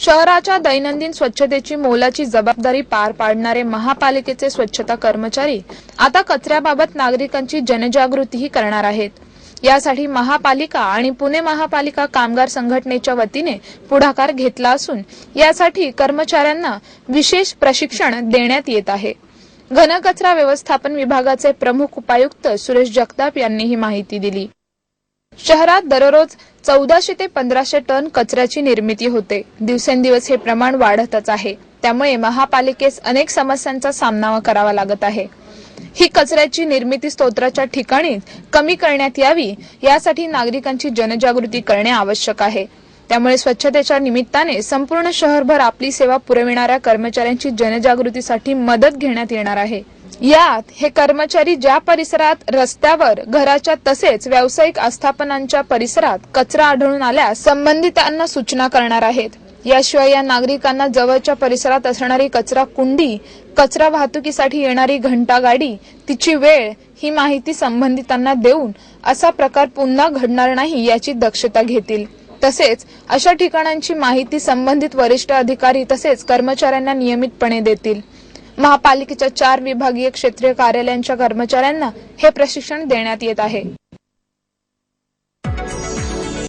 शहराच्या दैनंदिन स्वच्छतेची मोलाची जबाबदारी पार पाडणारे महापालिकेचे स्वच्छता कर्मचारी आता कचऱ्याबाबत नागरिकांची जनजागृतीही करणार आहेत। यासाठी महापालिका आणि पुणे महापालिका कामगार संघटनेच्या वतीने पुढाकार घेतला असून यासाठी कर्मचाऱ्यांना विशेष प्रशिक्षण देण्यात येत आहे। घनकचरा व्यवस्थापन विभागाचे प्रमुख उपायुक्त सुरेश जगताप यांनी ही माहिती दिली। शहरात दररोज 1400 ते 1500 टन कचऱ्याची निर्मिती होते। दिवसेंदिवस हे प्रमाण वाढतच आहे। त्यामुळे महापालिकेस अनेक समस्यांचा सामना करावा लागत आहे। ही कचऱ्याची निर्मिती स्तोत्राच्या ठिकाणी कमी करण्यात यावी यासाठी नागरिकांची जनजागृती करणे आवश्यक आहे। त्यामुळे स्वच्छतेच्या निमित्ताने संपूर्ण शहरभर आपली सेवा पुरविणाऱ्या कर्मचाऱ्यांची जनजागृतीसाठी मदत घेण्यात येणार आहे। यात हे कर्मचारी ज्या परिसरात रस्त्यावर, घराच्या तसेच व्यावसायिक आस्थापनांच्या परिसरात कचरा आढळून आल्यास संबंधितांना सूचना करणार आहेत। याशिवाय या नागरिकांना जवळच्या परिसरात असणारी कचरा कुंडी, कचरा वाहतुकीसाठी येणारी घंटा गाडी, तिची वेळ ही माहिती संबंधितांना देऊन असा प्रकार पुन्हा घडणार नाही याची दक्षता घेतील। तसेच अशा ठिकाणांची माहिती संबंधित वरिष्ठ अधिकारी तसेच कर्मचाऱ्यांना नियमितपणे देतील। महापालिकेच्या 4 विभागीय क्षेत्रीय कार्यालयांच्या कर्मचाऱ्यांना हे प्रशिक्षण देण्यात येत आहे।